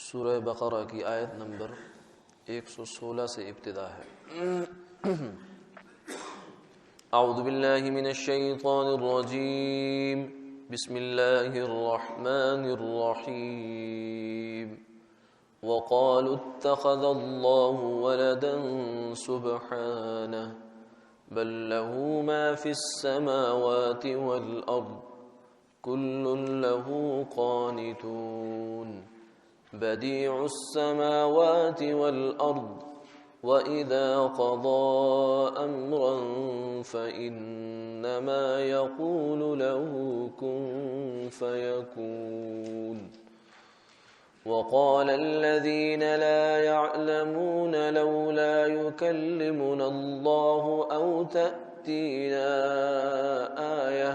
سورہ بقرہ کی آیت نمبر 116 سے ابتدا ہے۔ اعوذ باللہ من الشیطان الرجیم، بسم اللہ الرحمن الرحیم۔ وقالوا اتخذ اللہ ولدا سبحانہ بل له ما في السماوات والأرض كل له قانتون بديع السماوات والأرض وإذا قضى أمرا فإنما يقول له كن فيكون وقال الذين لا يعلمون لولا يكلمنا الله أو تأتينا آية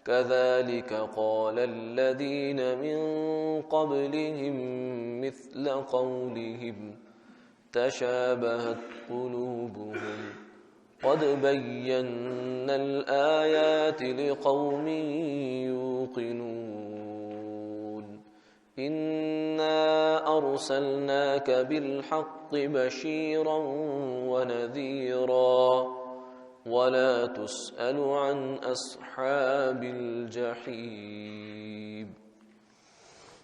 كذلك قال الذين من قبلهم مثل قولهم تشابهت قلوبهم قد بينا الآيات لقوم يوقنون إنا أرسلناك بالحق بشيرا ونذيرا ولا تسأل عن أصحاب الجحيم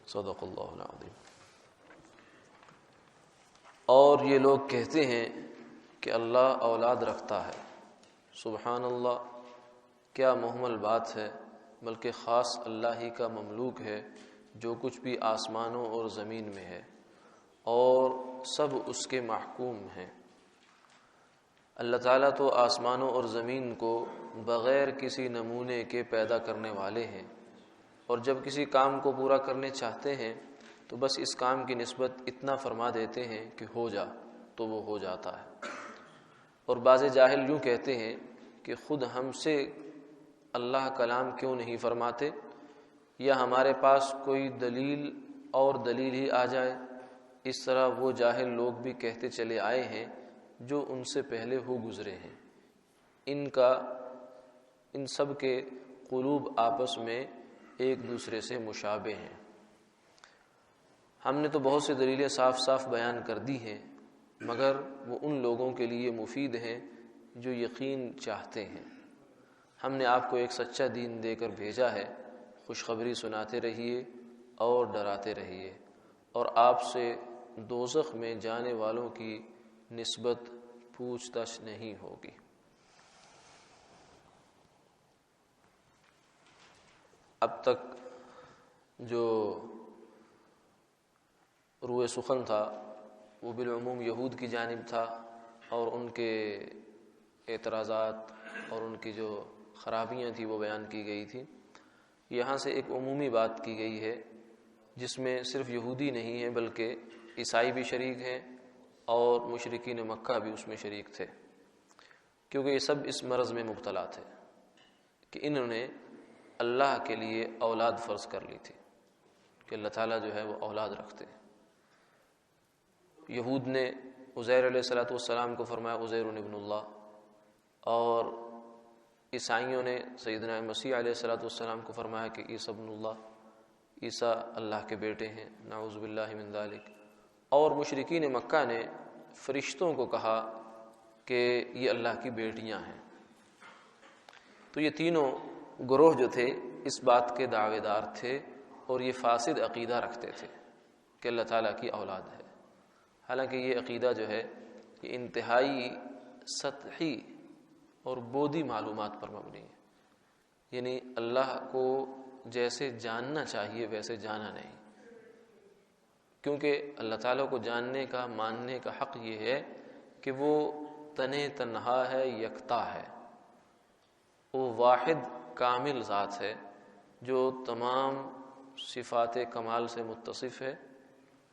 صدق اللہ العظیم۔ اور یہ لوگ کہتے ہیں کہ اللہ اولاد رکھتا ہے۔ سبحان اللہ، کیا محمل بات ہے، بلکہ خاص اللہ ہی کا مملوک ہے جو کچھ بھی آسمانوں اور زمین میں ہے، اور سب اس کے محکوم ہیں۔ اللہ تعالیٰ تو آسمانوں اور زمین کو بغیر کسی نمونے کے پیدا کرنے والے ہیں، اور جب کسی کام کو پورا کرنے چاہتے ہیں تو بس اس کام کی نسبت اتنا فرما دیتے ہیں کہ ہو جا، تو وہ ہو جاتا ہے۔ اور بعض جاہل یوں کہتے ہیں کہ خود ہم سے اللہ کلام کیوں نہیں فرماتے، یا ہمارے پاس کوئی دلیل اور دلیل ہی آ جائے۔ اس طرح وہ جاہل لوگ بھی کہتے چلے آئے ہیں جو ان سے پہلے ہو گزرے ہیں۔ ان سب کے قلوب آپس میں ایک دوسرے سے مشابہ ہیں۔ ہم نے تو بہت سی دلیلیں صاف صاف بیان کر دی ہیں، مگر وہ ان لوگوں کے لیے مفید ہیں جو یقین چاہتے ہیں۔ ہم نے آپ کو ایک سچا دین دے کر بھیجا ہے، خوشخبری سناتے رہیے اور ڈراتے رہیے، اور آپ سے دوزخ میں جانے والوں کی نسبت پوچھ تچھ نہیں ہوگی۔ اب تک جو روئے سخن تھا وہ بالعموم یہود کی جانب تھا، اور ان کے اعتراضات اور ان کی جو خرابیاں تھیں وہ بیان کی گئی تھی۔ یہاں سے ایک عمومی بات کی گئی ہے جس میں صرف یہودی نہیں ہیں بلکہ عیسائی بھی شریک ہیں، اور مشرکین مکہ بھی اس میں شریک تھے، کیونکہ یہ سب اس مرض میں مبتلا تھے کہ انہوں نے اللہ کے لیے اولاد فرض کر لی تھی کہ اللہ تعالیٰ جو ہے وہ اولاد رکھتے ہیں۔ یہود نے عزیر علیہ السلام کو فرمایا عزیر ابن اللہ، اور عیسائیوں نے سیدنا مسیح علیہ السلام کو فرمایا کہ عیسیٰ ابن اللہ، عیسیٰ اللہ کے بیٹے ہیں، نعوذ باللہ من ذالک۔ اور مشرکین مکہ نے فرشتوں کو کہا کہ یہ اللہ کی بیٹیاں ہیں۔ تو یہ تینوں گروہ جو تھے اس بات کے دعوے دار تھے، اور یہ فاسد عقیدہ رکھتے تھے کہ اللہ تعالیٰ کی اولاد ہے۔ حالانکہ یہ عقیدہ جو ہے یہ انتہائی سطحی اور بودی معلومات پر مبنی ہے، یعنی اللہ کو جیسے جاننا چاہیے ویسے جانا نہیں، کیونکہ اللہ تعالیٰ کو جاننے کا، ماننے کا حق یہ ہے کہ وہ تنہا ہے، یکتا ہے، وہ واحد کامل ذات ہے جو تمام صفات کمال سے متصف ہے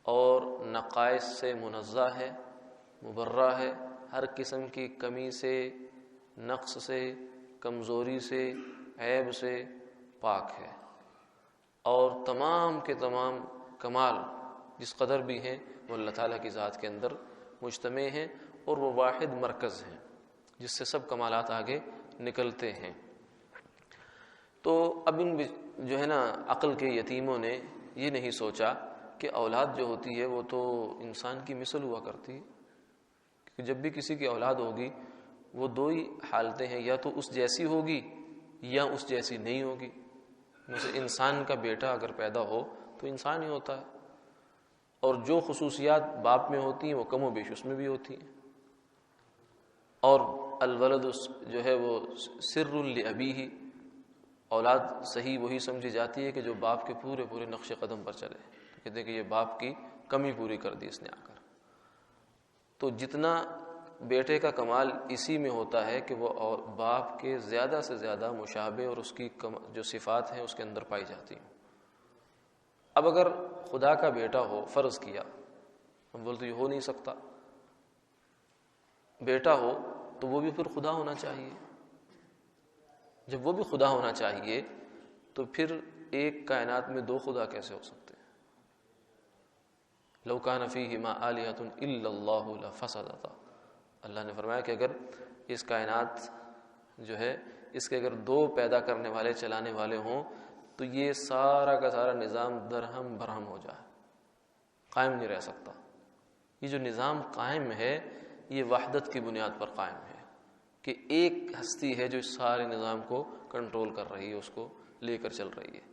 اور نقائص سے منزہ ہے، مبرہ ہے، ہر قسم کی کمی سے، نقص سے، کمزوری سے، عیب سے پاک ہے، اور تمام کے تمام کمال جس قدر بھی ہیں وہ اللہ تعالیٰ کی ذات کے اندر مجتمع ہیں، اور وہ واحد مرکز ہیں جس سے سب کمالات آگے نکلتے ہیں۔ تو اب ان جو ہے نا عقل کے یتیموں نے یہ نہیں سوچا کہ اولاد جو ہوتی ہے وہ تو انسان کی مثل ہوا کرتی ہے، کہ جب بھی کسی کی اولاد ہوگی وہ دو ہی حالتیں ہیں، یا تو اس جیسی ہوگی یا اس جیسی نہیں ہوگی۔ جیسے انسان کا بیٹا اگر پیدا ہو تو انسان ہی ہوتا ہے، اور جو خصوصیات باپ میں ہوتی ہیں وہ کم و بیش اس میں بھی ہوتی ہیں۔ اور الولد جو ہے وہ سر لابیہ، اولاد صحیح وہی سمجھی جاتی ہے کہ جو باپ کے پورے پورے نقش قدم پر چلے، کہتے ہیں کہ یہ باپ کی کمی پوری کر دی اس نے آ کر۔ تو جتنا بیٹے کا کمال اسی میں ہوتا ہے کہ وہ باپ کے زیادہ سے زیادہ مشابہ اور اس کی جو صفات ہیں اس کے اندر پائی جاتی ہیں۔ اب اگر خدا کا بیٹا ہو، فرض کیا، ہم بولتے یہ ہو نہیں سکتا، بیٹا ہو تو وہ بھی پھر خدا ہونا چاہیے۔ جب وہ بھی خدا ہونا چاہیے تو پھر ایک کائنات میں دو خدا کیسے ہو سکتے ہیں؟ لو کان فیہما آلہۃ الا اللہ لفسدتا، اللہ نے فرمایا کہ اگر اس کائنات جو ہے اس کے اگر دو پیدا کرنے والے چلانے والے ہوں تو یہ سارا کا سارا نظام درہم برہم ہو جائے، قائم نہیں رہ سکتا۔ یہ جو نظام قائم ہے یہ وحدت کی بنیاد پر قائم ہے، کہ ایک ہستی ہے جو اس سارے نظام کو کنٹرول کر رہی ہے، اس کو لے کر چل رہی ہے۔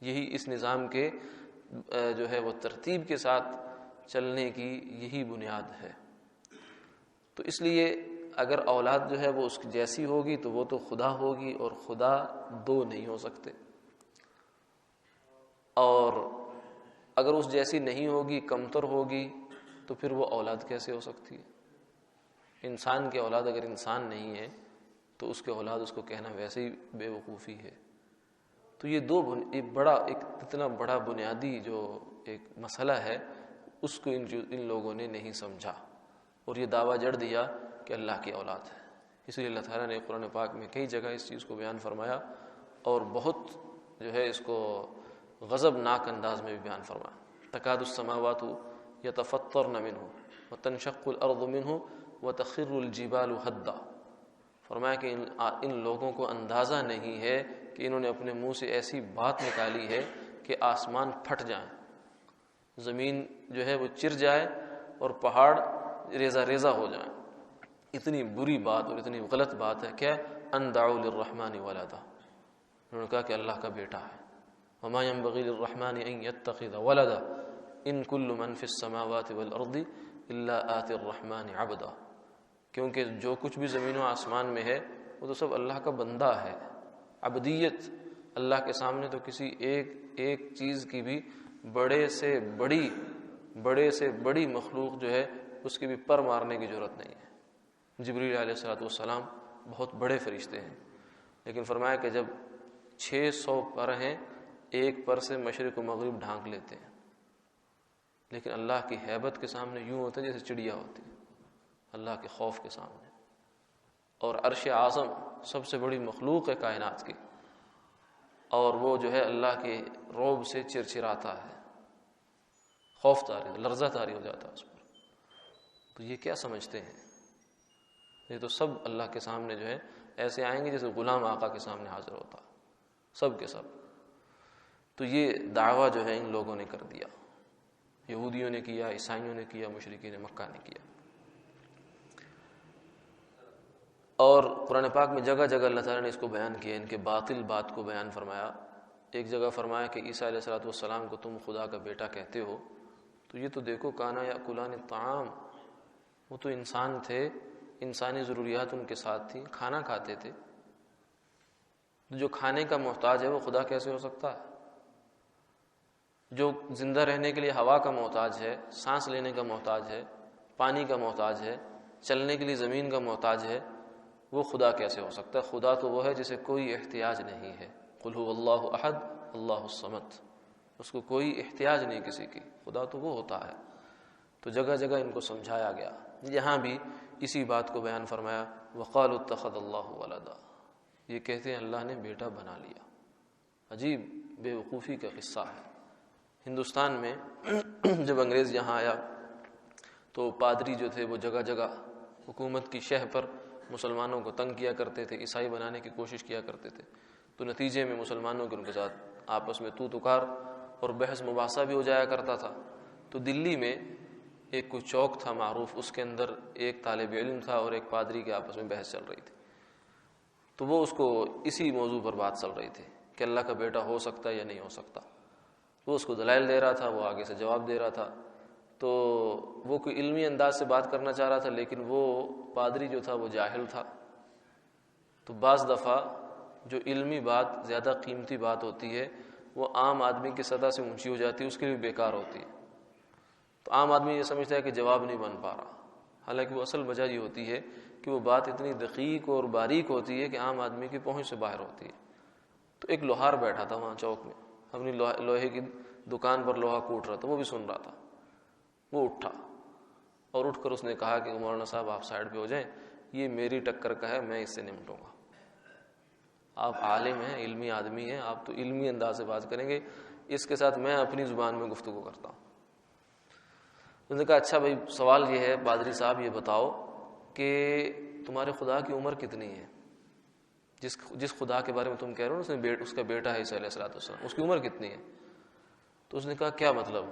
یہی اس نظام کے جو ہے وہ ترتیب کے ساتھ چلنے کی یہی بنیاد ہے۔ تو اس لیے اگر اولاد جو ہے وہ اس کی جیسی ہوگی تو وہ تو خدا ہوگی، اور خدا دو نہیں ہو سکتے، اور اگر اس جیسی نہیں ہوگی، کمتر ہوگی، تو پھر وہ اولاد کیسے ہو سکتی ہے؟ انسان کی اولاد اگر انسان نہیں ہے تو اس کے اولاد اس کو کہنا ویسے ہی بے وقوفی ہے۔ تو یہ اتنا بڑا بنیادی جو ایک مسئلہ ہے اس کو ان لوگوں نے نہیں سمجھا، اور یہ دعویٰ جڑ دیا کہ اللہ کی اولاد ہے۔ اس لیے اللہ تعالیٰ نے قرآن پاک میں کئی جگہ اس چیز کو بیان فرمایا، اور بہت جو ہے اس کو غضبناک انداز میں بھی بیان فرمایا۔ تکاد السماوات یتفطرن منہ وتنشق الارض منہ وتخر الجبال ہدا، فرمایا کہ ان لوگوں کو اندازہ نہیں ہے کہ انہوں نے اپنے منہ سے ایسی بات نکالی ہے کہ آسمان پھٹ جائیں، زمین جو ہے وہ چر جائے اور پہاڑ ریزہ ریزہ ہو جائیں۔ اتنی بری بات اور اتنی غلط بات ہے کیا؟ ان دعوا للرحمن ولدا، انہوں نے کہا کہ اللہ کا بیٹا ہے۔ وما ينبغي للرحمن ان يتخذ ولدا ان كل من في السماوات والارض الا آتي الرحمن عبدا، کیونکہ جو کچھ بھی زمین و آسمان میں ہے وہ تو سب اللہ کا بندہ ہے۔ عبدیت اللہ کے سامنے تو کسی ایک چیز کی بھی بڑے سے بڑی مخلوق جو ہے اس کی بھی پر مارنے کی ضرورت نہیں ہے۔ جبریل علیہ الصلوۃ والسلام بہت بڑے فرشتے ہیں، لیکن فرمایا کہ جب 600 پر ہیں، ایک پر سے مشرق و مغرب ڈھانک لیتے ہیں، لیکن اللہ کی ہیبت کے سامنے یوں ہوتے ہیں جیسے چڑیا ہوتی ہے، اللہ کے خوف کے سامنے۔ اور عرش اعظم سب سے بڑی مخلوق ہے کائنات کی، اور وہ جو ہے اللہ کے رعب سے چرچراتا ہے، خوف طاری، لرزہ طاری ہو جاتا ہے اس پر۔ تو یہ کیا سمجھتے ہیں؟ یہ تو سب اللہ کے سامنے جو ہے ایسے آئیں گے جیسے غلام آقا کے سامنے حاضر ہوتا، سب کے سب۔ تو یہ دعویٰ جو ہے ان لوگوں نے کر دیا، یہودیوں نے کیا، عیسائیوں نے کیا، مشرکین مکہ نے کیا۔ اور قرآن پاک میں جگہ جگہ اللہ تعالیٰ نے اس کو بیان کیا، ان کے باطل بات کو بیان فرمایا۔ ایک جگہ فرمایا کہ عیسیٰ علیہ الصلوۃ والسلام کو تم خدا کا بیٹا کہتے ہو، تو یہ تو دیکھو کانا یاکلان الطعام، وہ تو انسان تھے، انسانی ضروریات ان کے ساتھ تھیں، کھانا کھاتے تھے۔ جو کھانے کا محتاج ہے وہ خدا کیسے ہو سکتا ہے؟ جو زندہ رہنے کے لیے ہوا کا محتاج ہے، سانس لینے کا محتاج ہے، پانی کا محتاج ہے، چلنے کے لیے زمین کا محتاج ہے، وہ خدا کیسے ہو سکتا ہے؟ خدا تو وہ ہے جسے کوئی احتیاج نہیں ہے۔ قل هو اللہ احد اللہ الصمد، اس کو کوئی احتیاج نہیں کسی کی، خدا تو وہ ہوتا ہے۔ تو جگہ جگہ ان کو سمجھایا گیا، یہاں بھی اسی بات کو بیان فرمایا، وقالوا اتخذ اللہ ولدا، یہ کہتے ہیں اللہ نے بیٹا بنا لیا۔ عجیب بے وقوفی کا قصہ ہے۔ ہندوستان میں جب انگریز یہاں آیا تو پادری جو تھے وہ جگہ جگہ حکومت کی شہ پر مسلمانوں کو تنگ کیا کرتے تھے، عیسائی بنانے کی کوشش کیا کرتے تھے۔ تو نتیجے میں مسلمانوں کے ان کے ساتھ آپس میں تو تکار اور بحث مباحثہ بھی ہو جایا کرتا تھا. تو دلی میں ایک کوئی چوک تھا معروف، اس کے اندر ایک طالب علم تھا اور ایک پادری کے آپس میں بحث چل رہی تھی. تو وہ اس کو اسی موضوع پر بات چل رہی تھی کہ اللہ کا بیٹا ہو سکتا ہے یا نہیں ہو سکتا. وہ اس کو دلائل دے رہا تھا، وہ آگے سے جواب دے رہا تھا. تو وہ کوئی علمی انداز سے بات کرنا چاہ رہا تھا، لیکن وہ پادری جو تھا وہ جاہل تھا. تو بعض دفعہ جو علمی بات زیادہ قیمتی بات ہوتی ہے وہ عام آدمی کی سطح سے اونچی ہو جاتی ہے، اس کے لیے بیکار ہوتی ہے. تو عام آدمی یہ سمجھتا ہے کہ جواب نہیں بن پا رہا، حالانکہ وہ اصل وجہ یہ ہوتی ہے کہ وہ بات اتنی دقیق اور باریک ہوتی ہے کہ عام آدمی کی پہنچ سے باہر ہوتی ہے. تو ایک لوہار بیٹھا تھا وہاں چوک میں، اپنی لوہے کی دکان پر لوہا کوٹ رہا تھا، وہ بھی سن رہا تھا. وہ اٹھا اور اٹھ کر اس نے کہا کہ مولانا صاحب آپ سائڈ پہ ہو جائیں، یہ میری ٹکر کا ہے، میں اس سے نمٹوں گا. آپ عالم ہیں، علمی آدمی ہیں، آپ تو علمی انداز سے بات کریں گے، اس کے ساتھ میں اپنی زبان میں گفتگو کرتا ہوں. انہوں نے کہا اچھا بھائی سوال یہ ہے پادری صاحب یہ بتاؤ کہ تمہارے خدا کی عمر کتنی ہے؟ جس خدا کے بارے میں تم کہہ رہے ہو اس کا بیٹا ہے عیسیٰ علیہ السلام، اس کی عمر کتنی ہے؟ تو اس نے کہا کیا مطلب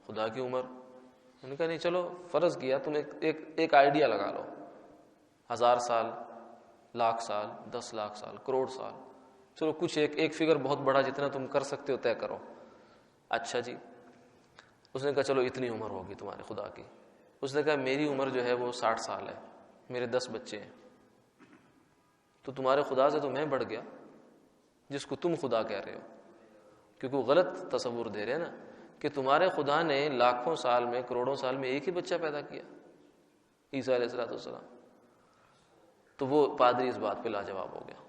خدا کی عمر؟ انہوں نے کہا نہیں چلو فرض کیا تم ایک آئیڈیا لگا لو، 1000 سال، 1,00,000 سال، 10 لاکھ سال، کروڑ سال، چلو کچھ ایک فگر بہت بڑا جتنا تم کر سکتے ہو طے کرو. اچھا جی. اس نے کہا چلو اتنی عمر ہوگی تمہارے خدا کی. اس نے کہا میری عمر جو ہے وہ 60 سال ہے، میرے 10 بچے ہیں. تو تمہارے خدا سے تو میں بڑھ گیا جس کو تم خدا کہہ رہے ہو، کیونکہ وہ غلط تصور دے رہے ہیں نا کہ تمہارے خدا نے لاکھوں سال میں، کروڑوں سال میں ایک ہی بچہ پیدا کیا، عیسیٰ علیہ السلام. تو وہ پادری اس بات پہ لاجواب ہو گیا.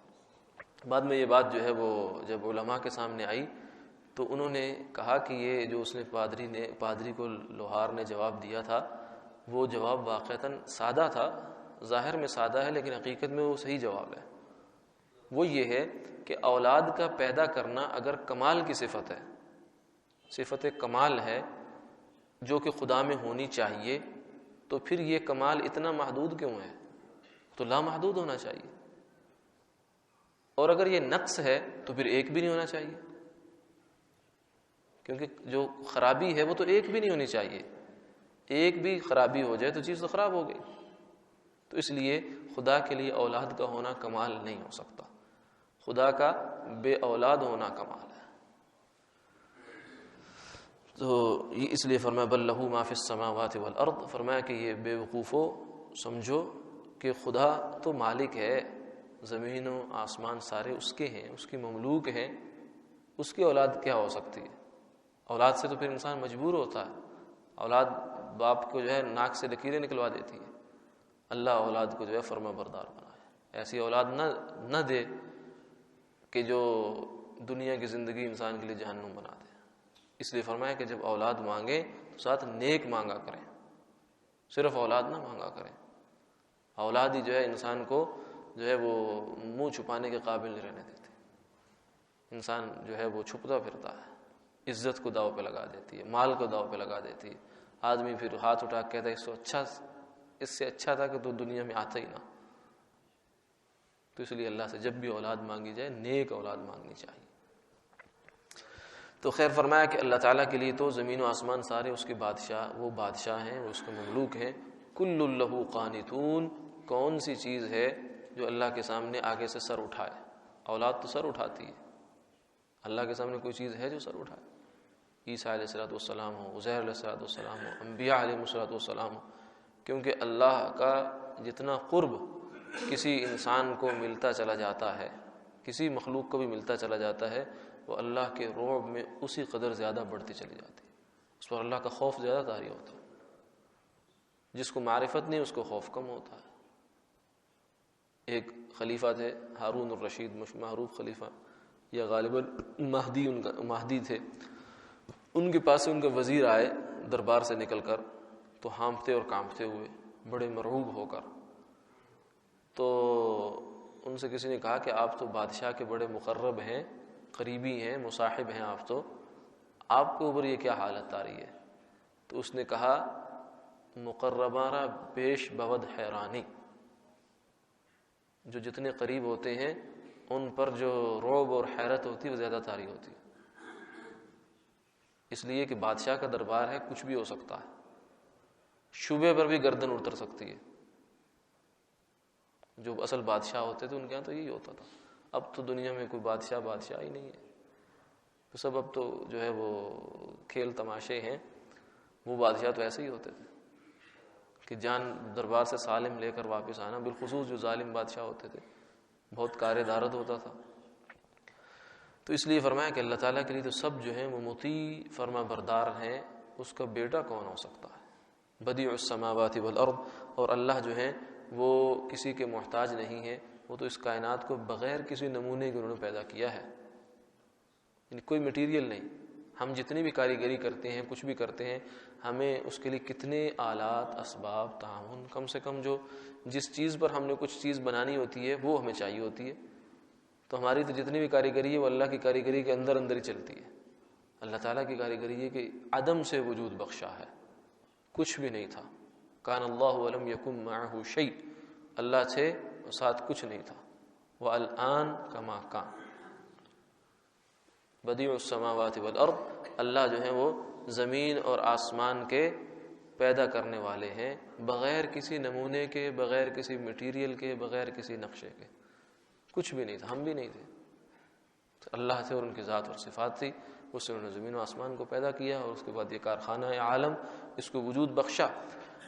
بعد میں یہ بات جو ہے وہ جب علماء کے سامنے آئی تو انہوں نے کہا کہ یہ جو اس نے پادری کو لوہار نے جواب دیا تھا وہ جواب واقعتاً سادہ تھا، ظاہر میں سادہ ہے لیکن حقیقت میں وہ صحیح جواب ہے. وہ یہ ہے کہ اولاد کا پیدا کرنا اگر کمال کی صفت ہے، صفت کمال ہے جو کہ خدا میں ہونی چاہیے، تو پھر یہ کمال اتنا محدود کیوں ہے؟ تو لامحدود ہونا چاہیے. اور اگر یہ نقص ہے تو پھر ایک بھی نہیں ہونا چاہیے، کیونکہ جو خرابی ہے وہ تو ایک بھی نہیں ہونی چاہیے. ایک بھی خرابی ہو جائے تو چیز تو خراب ہو گئی. تو اس لیے خدا کے لیے اولاد کا ہونا کمال نہیں ہو سکتا، خدا کا بے اولاد ہونا کمال ہے. تو یہ اس لیے فرمایا بل لہو ما فی السماوات والارض، فرمایا کہ یہ بے وقوفو سمجھو کہ خدا تو مالک ہے، زمین و آسمان سارے اس کے ہیں، اس کی مملوک ہیں. اس کی اولاد کیا ہو سکتی ہے؟ اولاد سے تو پھر انسان مجبور ہوتا ہے. اولاد باپ کو جو ہے ناک سے لکیریں نکلوا دیتی ہے. اللہ اولاد کو جو ہے فرما بردار بنائے، ایسی اولاد نہ دے کہ جو دنیا کی زندگی انسان کے لیے جہنم بنا دے. اس لیے فرمایا کہ جب اولاد مانگیں تو ساتھ نیک مانگا کریں، صرف اولاد نہ مانگا کریں. اولاد ہی جو ہے انسان کو جو ہے وہ منہ چھپانے کے قابل نہیں رہنے دیتے. انسان جو ہے وہ چھپتا پھرتا ہے، عزت کو داؤ پہ لگا دیتی ہے، مال کو داؤ پہ لگا دیتی ہے. آدمی پھر ہاتھ اٹھا کے کہتا ہے اس سے اچھا تھا کہ تو دنیا میں آتا ہی نہ. تو اس لیے اللہ سے جب بھی اولاد مانگی جائے نیک اولاد مانگنی چاہیے. تو خیر فرمایا کہ اللہ تعالیٰ کے لیے تو زمین و آسمان سارے اس کے بادشاہ، وہ بادشاہ ہیں، وہ اس کے مملوک ہیں. کل لہ قانتون، کون سی چیز ہے جو اللہ کے سامنے آگے سے سر اٹھائے؟ اولاد تو سر اٹھاتی ہے، اللہ کے سامنے کوئی چیز ہے جو سر اٹھائے؟ عیسیٰ علیہ السلام ہو، عزیر علیہ السلام ہو، انبیاء علیہ السلام ہو. کیونکہ اللہ کا جتنا قرب کسی انسان کو ملتا چلا جاتا ہے، کسی مخلوق کو بھی ملتا چلا جاتا ہے، وہ اللہ کے رعب میں اسی قدر زیادہ بڑھتی چلی جاتی ہے. اس پر اللہ کا خوف زیادہ طاری ہوتا ہے. جس کو معرفت نہیں اس کو خوف کم ہوتا ہے. ایک خلیفہ تھے ہارون الرشید، معروف خلیفہ، یا غالباً مہدی تھے. ان کے پاس سے ان کا وزیر آئے دربار سے نکل کر، تو ہانپتے اور کانپتے ہوئے، بڑے مرعوب ہو کر. تو ان سے کسی نے کہا کہ آپ تو بادشاہ کے بڑے مقرب ہیں، قریبی ہیں، مصاحب ہیں، آپ کے اوپر یہ کیا حالت آ رہی ہے؟ تو اس نے کہا مقربانہ پیش بود حیرانی، جو جتنے قریب ہوتے ہیں ان پر جو رعب اور حیرت ہوتی ہے وہ زیادہ طاری ہوتی ہے. اس لیے کہ بادشاہ کا دربار ہے، کچھ بھی ہو سکتا ہے، شبے پر بھی گردن اتر سکتی ہے۔ جو اصل بادشاہ ہوتے تھے ان کے یہاں تو یہی ہوتا تھا۔ اب تو دنیا میں کوئی بادشاہ ہی نہیں ہے، تو سب اب تو جو ہے وہ کھیل تماشے ہیں۔ وہ بادشاہ تو ایسے ہی ہوتے تھے کہ جان دربار سے سالم لے کر واپس آنا، بالخصوص جو ظالم بادشاہ ہوتے تھے، بہت کار دارد ہوتا تھا۔ تو اس لیے فرمایا کہ اللہ تعالیٰ کے لیے تو سب جو ہیں وہ مطیع فرما بردار ہیں، اس کا بیٹا کون ہو سکتا ہے؟ بدیع السماوات والارض، اور اللہ جو ہیں وہ کسی کے محتاج نہیں ہے، وہ تو اس کائنات کو بغیر کسی نمونے کے انہوں نے پیدا کیا ہے، یعنی کوئی مٹیریل نہیں۔ ہم جتنی بھی کاریگری کرتے ہیں، کچھ بھی کرتے ہیں، ہمیں اس کے لیے کتنے آلات، اسباب، تعاون، کم سے کم جو جس چیز پر ہم نے کچھ چیز بنانی ہوتی ہے وہ ہمیں چاہیے ہوتی ہے۔ تو ہماری تو جتنی بھی کاریگری ہے وہ اللہ کی کاریگری کے اندر اندر ہی چلتی ہے۔ اللہ تعالیٰ کی کاریگری ہے کہ عدم سے وجود بخشا ہے، کچھ بھی نہیں تھا۔ کان اللہ ولم یکن معہ شیء، اللہ تھے اور ساتھ کچھ نہیں تھا۔ والآن کما کان، بدیع السماوات والارض، اللہ جو ہے وہ زمین اور آسمان کے پیدا کرنے والے ہیں، بغیر کسی نمونے کے، بغیر کسی مٹیریل کے، بغیر کسی نقشے کے، کچھ بھی نہیں تھا، ہم بھی نہیں تھے۔ تو اللہ تھے اور ان کی ذات اور صفات تھی، اس سے انہوں نے زمین و آسمان کو پیدا کیا، اور اس کے بعد یہ کارخانہ عالم، اس کو وجود بخشا۔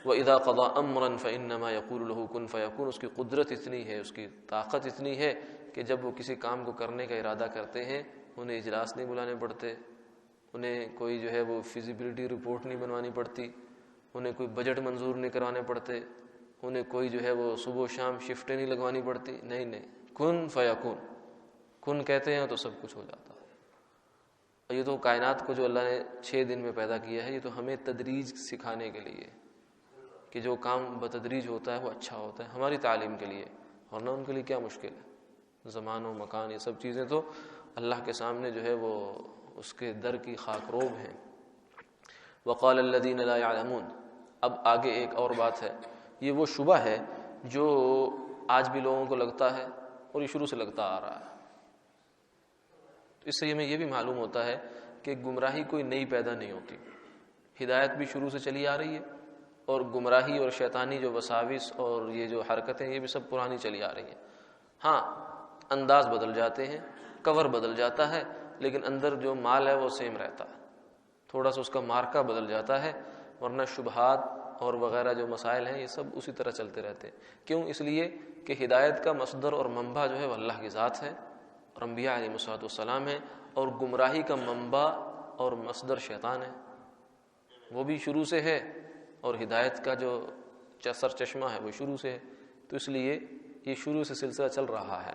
وَإِذَا قَضَىٰ أَمْرًا فَإِنَّمَا يَقُولُ لَهُ كُن فَيَكُونُ، اس کی قدرت اتنی ہے، اس کی طاقت اتنی ہے کہ جب وہ کسی کام کو کرنے کا ارادہ کرتے ہیں، انہیں اجلاس نہیں بلانے پڑتے، انہیں کوئی جو ہے وہ فیزیبلٹی رپورٹ نہیں بنوانی پڑتی، انہیں کوئی بجٹ منظور نہیں کروانے پڑتے، انہیں کوئی جو ہے وہ صبح و شام شفٹیں نہیں لگوانی پڑتی، نہیں، کن فیکون، کن کہتے ہیں تو سب کچھ ہو جاتا ہے۔ اور یہ تو کائنات کو جو اللہ نے 6 دن میں پیدا کیا ہے، یہ تو ہمیں تدریج سکھانے کے لیے کہ جو کام بتدریج ہوتا ہے وہ اچھا ہوتا ہے، ہماری تعلیم کے لیے، ورنہ ان کے لیے کیا مشکل ہے۔ زمان و مکان یہ سب چیزیں تو اللہ کے سامنے جو ہے وہ اس کے در کی خاک روب ہیں۔ وقال الذین لا يعلمون، اب آگے ایک اور بات ہے، یہ وہ شبہ ہے جو آج بھی لوگوں کو لگتا ہے اور یہ شروع سے لگتا آ رہا ہے۔ تو اس سے ہمیں یہ بھی معلوم ہوتا ہے کہ گمراہی کوئی نئی پیدا نہیں ہوتی، ہدایت بھی شروع سے چلی آ رہی ہے، اور گمراہی اور شیطانی جو وساوس اور یہ جو حرکتیں یہ بھی سب پرانی چلی آ رہی ہیں۔ ہاں، انداز بدل جاتے ہیں، کور بدل جاتا ہے، لیکن اندر جو مال ہے وہ سیم رہتا ہے، تھوڑا سا اس کا مارکا بدل جاتا ہے، ورنہ شبہات اور وغیرہ جو مسائل ہیں یہ سب اسی طرح چلتے رہتے ہیں۔ کیوں؟ اس لیے کہ ہدایت کا مصدر اور منبع جو ہے وہ اللہ کی ذات ہے اور انبیاء علیہ الصلوۃ والسلام ہے، اور گمراہی کا منبع اور مصدر شیطان ہے، وہ بھی شروع سے ہے، اور ہدایت کا جو سر چشمہ ہے وہ شروع سے ہے۔ تو اس لیے یہ شروع سے سلسلہ چل رہا ہے۔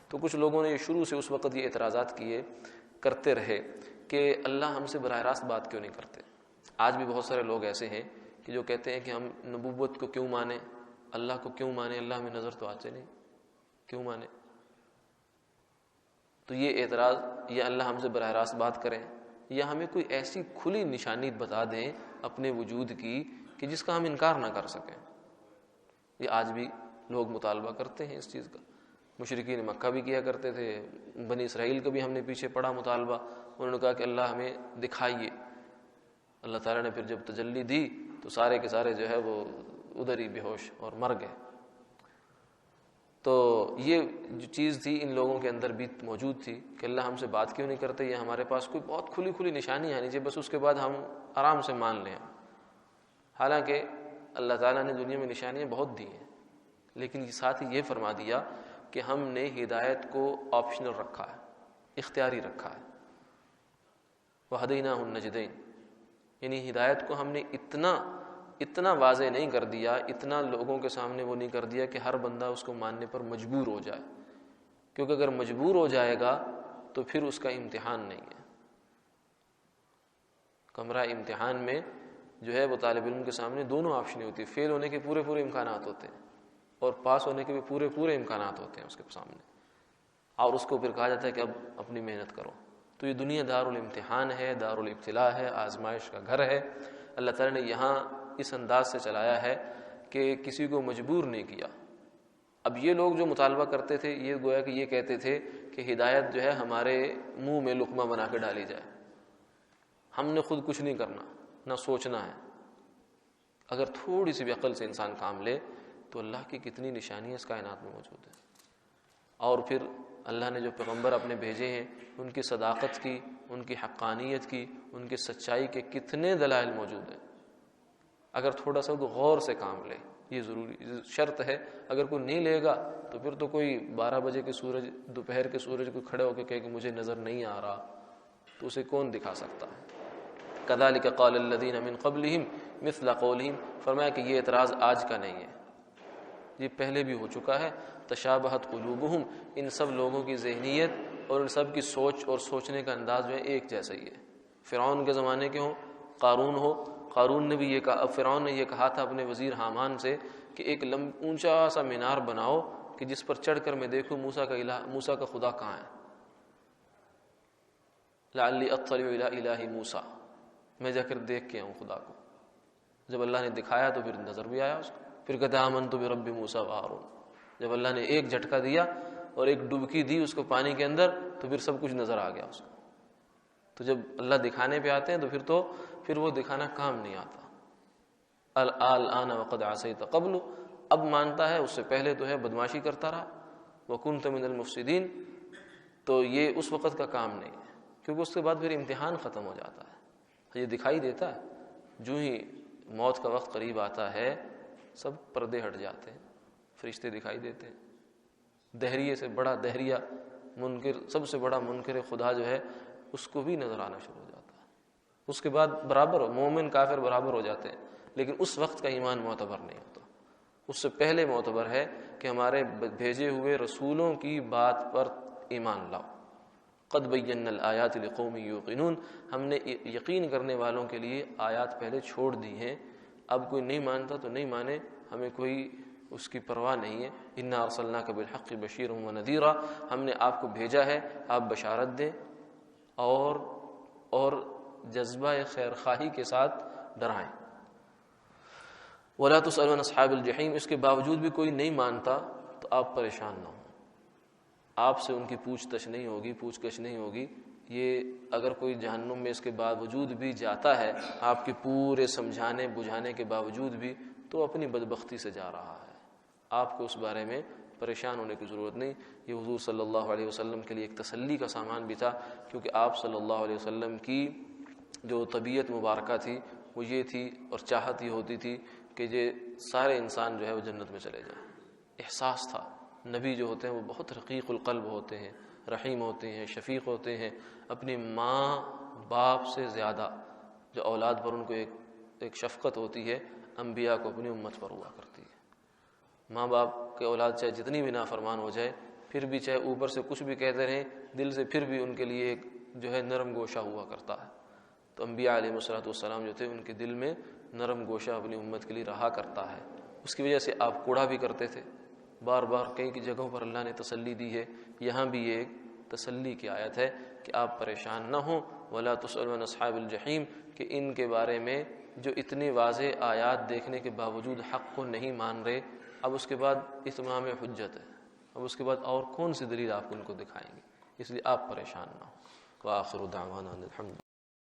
تو کچھ لوگوں نے یہ شروع سے اس وقت یہ اعتراضات کرتے رہے کہ اللہ ہم سے براہ راست بات کیوں نہیں کرتے۔ آج بھی بہت سارے لوگ ایسے ہیں کہ جو کہتے ہیں کہ ہم نبوت کو کیوں مانیں، اللہ کو کیوں مانیں، اللہ ہمیں نظر تو آتے نہیں، کیوں مانیں؟ تو یہ اعتراض، یا اللہ ہم سے براہ راست بات کریں، یا ہمیں کوئی ایسی کھلی نشانی بتا دیں اپنے وجود کی کہ جس کا ہم انکار نہ کر سکیں۔ یہ آج بھی لوگ مطالبہ کرتے ہیں اس چیز کا۔ مشرکین مکہ بھی کیا کرتے تھے، بنی اسرائیل کا بھی ہم نے پیچھے پڑھا مطالبہ، انہوں نے کہا کہ اللہ ہمیں دکھائیے۔ اللہ تعالیٰ نے پھر جب تجلی دی تو سارے کے سارے جو ہے وہ ادھر ہی بے ہوش اور مر گئے۔ تو یہ جو چیز تھی ان لوگوں کے اندر بھی موجود تھی کہ اللہ ہم سے بات کیوں نہیں کرتے، یہ ہمارے پاس کوئی بہت کھلی نشانی آنی چاہیے، بس اس کے بعد ہم آرام سے مان لیں۔ حالانکہ اللہ تعالیٰ نے دنیا میں نشانیاں بہت دی ہیں، لیکن ساتھ ہی یہ فرما دیا کہ ہم نے ہدایت کو آپشنل رکھا ہے، اختیاری رکھا ہے۔ وَهَدَيْنَاهُ النَّجْدَيْنِ، یعنی ہدایت کو ہم نے اتنا واضح نہیں کر دیا، اتنا لوگوں کے سامنے وہ نہیں کر دیا کہ ہر بندہ اس کو ماننے پر مجبور ہو جائے، کیونکہ اگر مجبور ہو جائے گا تو پھر اس کا امتحان نہیں ہے۔ کمرہ امتحان میں جو ہے وہ طالب علم کے سامنے دونوں آپشنیں ہوتی ہیں، فیل ہونے کے پورے امکانات ہوتے ہیں اور پاس ہونے کے بھی پورے امکانات ہوتے ہیں اس کے سامنے، اور اس کو پھر کہا جاتا ہے کہ اب اپنی محنت کرو۔ تو یہ دنیا دار الامتحان ہے، دار الابتلاء ہے، آزمائش کا گھر ہے۔ اللہ تعالیٰ نے یہاں اس انداز سے چلایا ہے کہ کسی کو مجبور نہیں کیا۔ اب یہ لوگ جو مطالبہ کرتے تھے، یہ گویا کہ یہ کہتے تھے کہ ہدایت جو ہے ہمارے منہ میں لقمہ بنا کے ڈالی جائے، ہم نے خود کچھ نہیں کرنا، نہ سوچنا ہے۔ اگر تھوڑی سی بھی عقل سے انسان کام لے تو اللہ کی کتنی نشانیاں اس کائنات میں موجود ہیں۔ اور پھر اللہ نے جو پیغمبر اپنے بھیجے ہیں ان کی صداقت کی، ان کی حقانیت کی، ان کی سچائی کے کتنے دلائل موجود ہیں۔ اگر تھوڑا سا غور سے کام لے، یہ ضروری شرط ہے۔ اگر کوئی نہیں لے گا تو پھر تو کوئی 12 بجے کے سورج، دوپہر کے سورج کو کھڑے ہو کے کہے کہ مجھے نظر نہیں آ رہا، تو اسے کون دکھا سکتا ہے؟ کذالک قال الذین من قبلہم مثل قولہم، فرمایا کہ یہ اعتراض آج کا نہیں ہے، یہ پہلے بھی ہو چکا ہے۔ تشابہت قلوبہم، ان سب لوگوں کی ذہنیت اور ان سب کی سوچ اور سوچنے کا انداز جو ہے ایک جیسا ہی ہے۔ فرعون کے زمانے کے ہوں، قارون ہو، قارون نے بھی یہ کہا، اب فرعون نے یہ کہا تھا اپنے وزیر حامان سے کہ ایک اونچا سا مینار بناؤ کہ جس پر چڑھ کر میں دیکھوں موسیٰ کا خدا کہاں ہے، لعلی اطلع الی الہ موسیٰ، میں جا کر دیکھ کے آؤں خدا کو۔ جب اللہ نے دکھایا تو پھر نظر بھی آیا اس کو۔ پھر کہتے ہیں آمنت برب موسیٰ وہارون، جب اللہ نے ایک جھٹکا دیا اور ایک ڈبکی دی اس کو پانی کے اندر تو پھر سب کچھ نظر آ گیا اس کو۔ تو جب اللہ دکھانے پہ آتے ہیں تو پھر وہ دکھانا کام نہیں آتا۔ الآن وقد عصیت قبل، اب مانتا ہے، اس سے پہلے تو ہے بدمعاشی کرتا رہا، وکنت من المفسدین، تو یہ اس وقت کا کام نہیں ہے، کیونکہ اس کے بعد پھر امتحان ختم ہو جاتا ہے۔ یہ دکھائی دیتا ہے، جو ہی موت کا وقت قریب آتا ہے سب پردے ہٹ جاتے ہیں، فرشتے دکھائی دیتے ہیں، دہریے سے بڑا دہریہ منکر، سب سے بڑا منکر خدا جو ہے اس کو بھی نظر آنا شروع ہو جاتا ہے۔ اس کے بعد برابر مومن کافر برابر ہو جاتے ہیں، لیکن اس وقت کا ایمان معتبر نہیں ہوتا۔ اس سے پہلے معتبر ہے کہ ہمارے بھیجے ہوئے رسولوں کی بات پر ایمان لاؤ۔ قد بینا الآیات لقوم یوقنون، ہم نے یقین کرنے والوں کے لیے آیات پہلے چھوڑ دی ہیں، اب کوئی نہیں مانتا تو نہیں مانے، ہمیں کوئی اس کی پرواہ نہیں ہے۔ انا ارسلناک بالحق بشیرا ونذیرا، ہم نے آپ کو بھیجا ہے آپ بشارت دیں اور جذبہ خیر خواہی کے ساتھ ڈرائیں۔ ولا تسألوا عن اصحاب الجحیم، اس کے باوجود بھی کوئی نہیں مانتا تو آپ پریشان نہ ہوں، آپ سے ان کی پوچھ گچھ نہیں ہوگی۔ یہ اگر کوئی جہنم میں اس کے باوجود بھی جاتا ہے، آپ کے پورے سمجھانے بجھانے کے باوجود بھی، تو اپنی بدبختی سے جا رہا ہے، آپ کو اس بارے میں پریشان ہونے کی ضرورت نہیں۔ یہ حضور صلی اللہ علیہ وسلم کے لیے ایک تسلی کا سامان بھی تھا، کیونکہ آپ صلی اللہ علیہ وسلم کی جو طبیعت مبارکہ تھی وہ یہ تھی اور چاہت یہ ہوتی تھی کہ یہ سارے انسان جو ہے وہ جنت میں چلے جائیں۔ احساس تھا، نبی جو ہوتے ہیں وہ بہت رقیق القلب ہوتے ہیں، رحیم ہوتے ہیں، شفیق ہوتے ہیں، اپنی ماں باپ سے زیادہ جو اولاد پر ان کو ایک شفقت ہوتی ہے، انبیاء کو اپنی امت پر ہوا کرتی ہے۔ ماں باپ کے اولاد چاہے جتنی بھی نافرمان ہو جائے، پھر بھی چاہے اوپر سے کچھ بھی کہتے رہیں، دل سے پھر بھی ان کے لیے ایک جو ہے نرم گوشہ ہوا کرتا ہے۔ تو انبیاء علیہ السلام جو تھے ان کے دل میں نرم گوشہ اپنی امت کے لیے رہا کرتا ہے۔ اس کی وجہ سے آپ کوڑا بھی کرتے تھے، بار بار کئی جگہوں پر اللہ نے تسلی دی ہے، یہاں بھی یہ ایک تسلی کی آیت ہے کہ آپ پریشان نہ ہوں۔ ولا تسألوا عن اصحاب الجحیم، کہ ان کے بارے میں جو اتنی واضح آیات دیکھنے کے باوجود حق کو نہیں مان رہے، اب اس کے بعد اتمام حجت ہے، اب اس کے بعد اور کون سی دلیل آپ ان کو دکھائیں گے، اس لیے آپ پریشان نہ ہوں۔ وآخر دعوانا الحمد